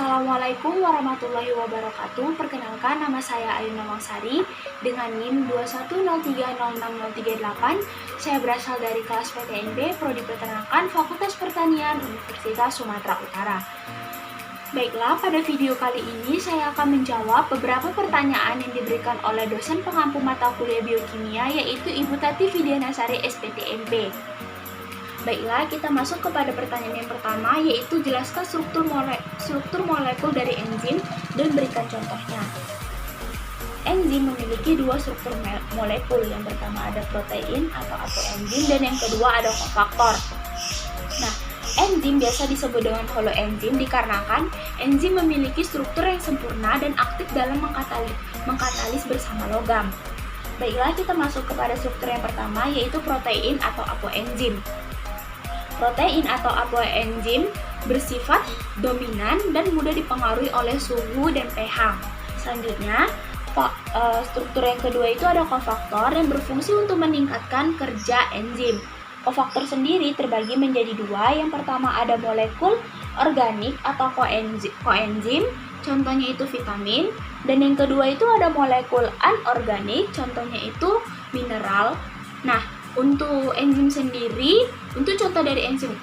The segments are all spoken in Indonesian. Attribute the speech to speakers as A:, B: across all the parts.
A: Assalamualaikum warahmatullahi wabarakatuh. Perkenalkan, nama saya Ayu Nawangsari dengan NIM 210306038. Saya berasal dari kelas PTNB, Prodi Peternakan, Fakultas Pertanian, Universitas Sumatera Utara. Baiklah, pada video kali ini saya akan menjawab beberapa pertanyaan yang diberikan oleh dosen pengampu mata kuliah biokimia, yaitu Ibu Tati Widianasari SPTMP. Baiklah, kita masuk kepada pertanyaan yang pertama, yaitu jelaskan struktur molekul dari enzim dan berikan contohnya. Enzim memiliki dua struktur molekul. Yang pertama ada protein atau apoenzim dan yang kedua ada kofaktor. Nah, enzim biasa disebut dengan holoenzim dikarenakan enzim memiliki struktur yang sempurna dan aktif dalam mengkatalis bersama logam. Baiklah, kita masuk kepada struktur yang pertama, yaitu protein atau apoenzim. Protein atau apoenzim bersifat dominan dan mudah dipengaruhi oleh suhu dan pH. Selanjutnya, struktur yang kedua itu ada kofaktor yang berfungsi untuk meningkatkan kerja enzim. Kofaktor sendiri terbagi menjadi dua. Yang pertama ada molekul organik atau koenzim, contohnya itu vitamin. Dan yang kedua itu ada molekul anorganik, contohnya itu mineral. Nah, untuk enzim sendiri, untuk contoh dari enzim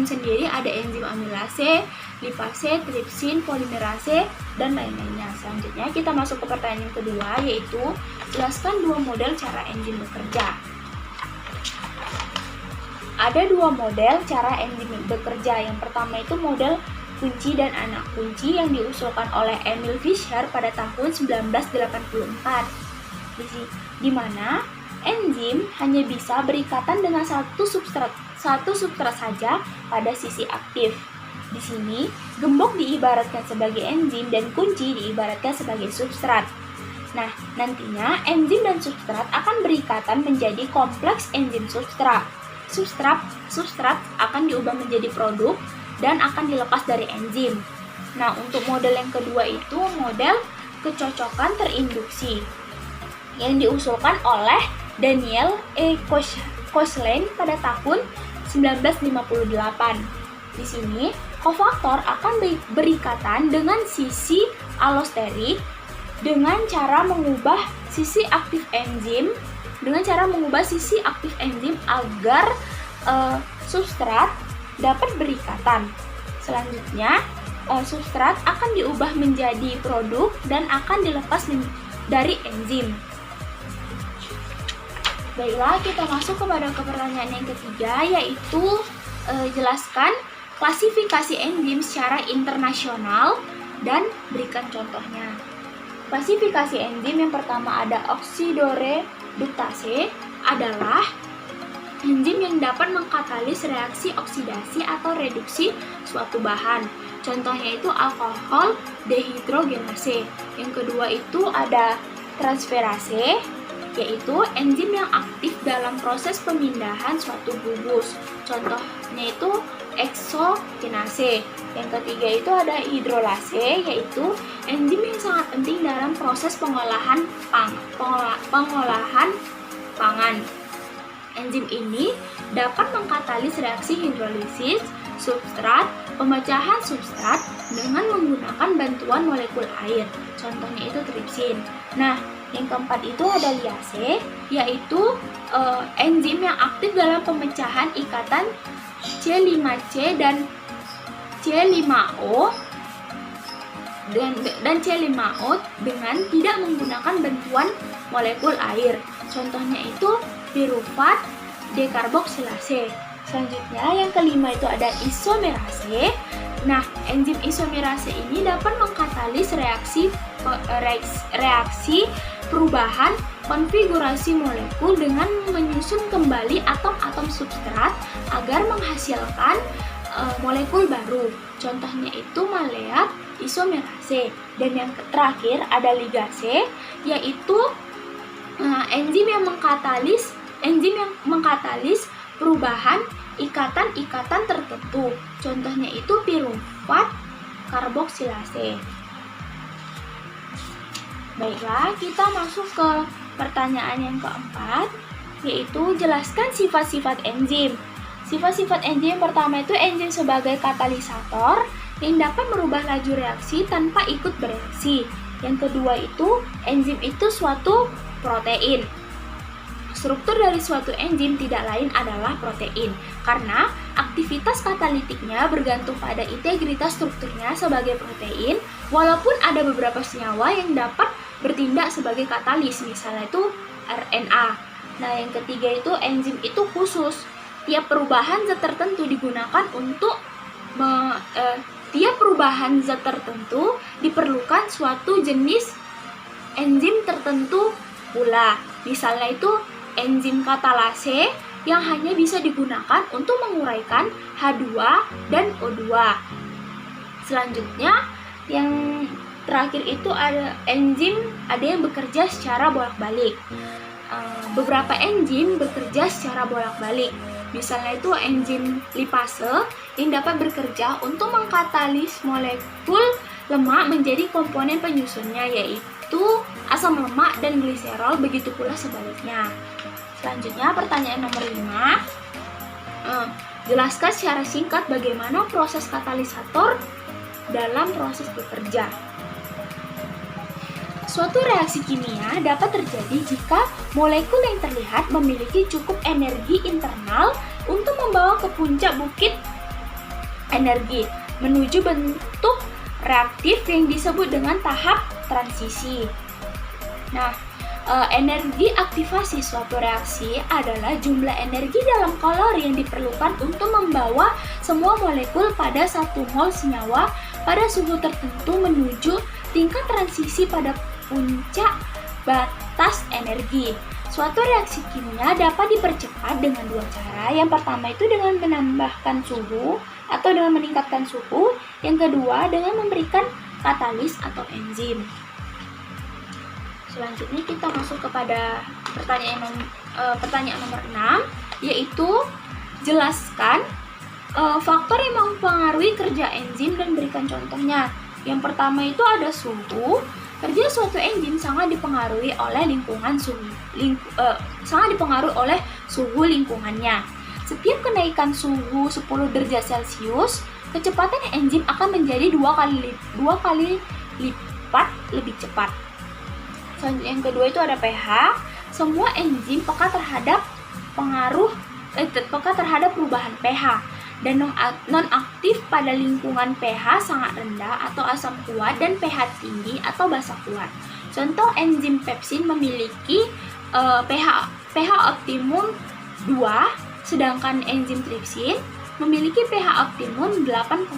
A: sendiri ada enzim amilase, lipase, tripsin, polimerase, dan lain-lainnya. Selanjutnya kita masuk ke pertanyaan yang kedua, yaitu jelaskan dua model cara enzim bekerja. Ada dua model cara enzim bekerja. Yang pertama itu model kunci dan anak kunci yang diusulkan oleh Emil Fischer pada tahun 1984. Di mana enzim hanya bisa berikatan dengan satu substrat saja pada sisi aktif. Di sini, gembok diibaratkan sebagai enzim dan kunci diibaratkan sebagai substrat. Nah, nantinya enzim dan substrat akan berikatan menjadi kompleks enzim substrat. Substrat akan diubah menjadi produk dan akan dilepas dari enzim. Nah, untuk model yang kedua itu model kecocokan terinduksi yang diusulkan oleh Daniel E. Koechlin pada tahun 1958. Di sini, kofaktor akan berikatan dengan sisi allosterik dengan cara mengubah sisi aktif enzim agar substrat dapat berikatan. Selanjutnya, substrat akan diubah menjadi produk dan akan dilepas dari enzim. Baiklah, kita masuk kepada pertanyaan yang ketiga, yaitu jelaskan klasifikasi enzim secara internasional dan berikan contohnya. Klasifikasi enzim yang pertama ada oksidoreduktase, adalah enzim yang dapat mengkatalis reaksi oksidasi atau reduksi suatu bahan. Contohnya itu alkohol dehidrogenase. Yang kedua itu ada transferase, yaitu enzim yang aktif dalam proses pemindahan suatu gugus. Contohnya itu eksokinase. Yang ketiga itu ada hidrolase, yaitu enzim yang sangat penting dalam proses pengolahan pangan. Enzim ini dapat mengkatalis reaksi hidrolisis substrat, pemecahan substrat dengan menggunakan bantuan molekul air. Contohnya itu tripsin. Nah, yang keempat itu ada liase, yaitu enzim yang aktif dalam pemecahan ikatan C5C dan C5O dan C5O dengan tidak menggunakan bantuan molekul air. Contohnya itu pirufat dekarboksilase. Selanjutnya yang kelima itu ada isomerase. Nah, enzim isomerase ini dapat mengkatalis reaksi perubahan konfigurasi molekul dengan menyusun kembali atom-atom substrat agar menghasilkan molekul baru. Contohnya itu maleat isomerase. Dan yang terakhir ada ligase, yaitu enzim yang mengkatalis perubahan ikatan-ikatan tertentu. Contohnya itu pirufat karboksilase. Baiklah, kita masuk ke pertanyaan yang keempat, yaitu jelaskan sifat-sifat enzim. Sifat-sifat enzim pertama itu enzim sebagai katalisator yang dapat merubah laju reaksi tanpa ikut bereaksi. Yang kedua itu enzim itu suatu protein. Struktur dari suatu enzim tidak lain adalah protein, karena aktivitas katalitiknya bergantung pada integritas strukturnya sebagai protein, walaupun ada beberapa senyawa yang dapat bertindak sebagai katalis, misalnya itu RNA. Nah, yang ketiga itu enzim itu khusus. Tiap perubahan zat tertentu digunakan untuk tiap perubahan zat tertentu diperlukan suatu jenis enzim tertentu pula. Misalnya itu enzim katalase yang hanya bisa digunakan untuk menguraikan H2 dan O2. Selanjutnya, yang terakhir itu ada enzim yang bekerja secara bolak-balik. Beberapa enzim bekerja secara bolak-balik. Misalnya itu enzim lipase yang dapat bekerja untuk mengkatalis molekul lemak menjadi komponen penyusunnya, yaitu asam lemak dan gliserol, begitu pula sebaliknya. Selanjutnya pertanyaan nomor 5. Jelaskan secara singkat bagaimana proses katalisator dalam proses bekerja. Suatu reaksi kimia dapat terjadi jika molekul yang terlihat memiliki cukup energi internal untuk membawa ke puncak bukit energi menuju bentuk reaktif yang disebut dengan tahap transisi. Nah, energi aktivasi suatu reaksi adalah jumlah energi dalam kalori yang diperlukan untuk membawa semua molekul pada 1 mol senyawa pada suhu tertentu menuju tingkat transisi pada puncak batas energi. Suatu reaksi kimia dapat dipercepat dengan 2 cara. Yang pertama itu dengan menambahkan suhu atau dengan meningkatkan suhu. Yang kedua dengan memberikan katalis atau enzim. Selanjutnya kita masuk kepada pertanyaan nomor 6, yaitu jelaskan faktor yang mempengaruhi kerja enzim dan berikan contohnya. Yang pertama itu ada suhu. Kerja suatu enzim sangat dipengaruhi oleh suhu lingkungannya. Setiap kenaikan suhu 10 derajat Celcius, kecepatan enzim akan menjadi 2 kali lipat lebih cepat. Selanjutnya yang kedua itu ada pH. Semua enzim peka terhadap perubahan pH, dan non-aktif pada lingkungan pH sangat rendah atau asam kuat dan pH tinggi atau basa kuat. Contoh enzim pepsin memiliki pH optimum 2, sedangkan enzim tripsin memiliki pH optimum 8,5.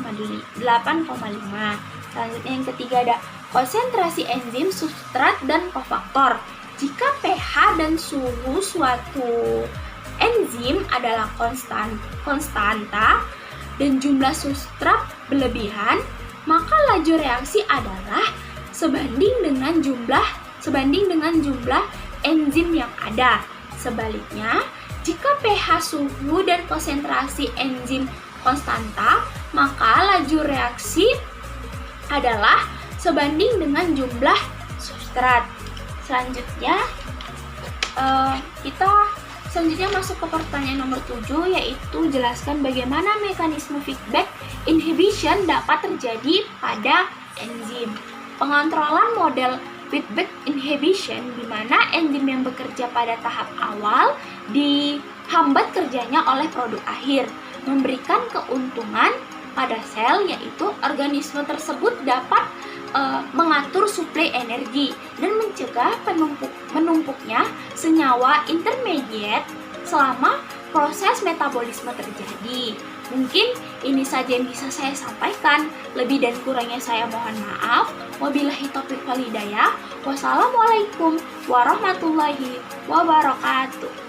A: Selanjutnya yang ketiga ada konsentrasi enzim, substrat, dan kofaktor. Jika pH dan suhu suatu enzim adalah konstanta dan jumlah substrat berlebihan, maka laju reaksi adalah sebanding dengan jumlah enzim yang ada. Sebaliknya, jika pH, suhu, dan konsentrasi enzim konstanta, maka laju reaksi adalah sebanding dengan jumlah substrat. Selanjutnya Selanjutnya masuk ke pertanyaan nomor 7, yaitu jelaskan bagaimana mekanisme feedback inhibition dapat terjadi pada enzim. Pengontrolan model feedback inhibition di mana enzim yang bekerja pada tahap awal dihambat kerjanya oleh produk akhir, memberikan keuntungan pada sel, yaitu organisme tersebut dapat mengatur suplai energi dan mencegah menumpuknya senyawa intermediate selama proses metabolisme terjadi. Mungkin ini saja yang bisa saya sampaikan. Lebih dan kurangnya saya mohon maaf. Wabillahi taufiq wal hidayah. Wassalamualaikum warahmatullahi wabarakatuh.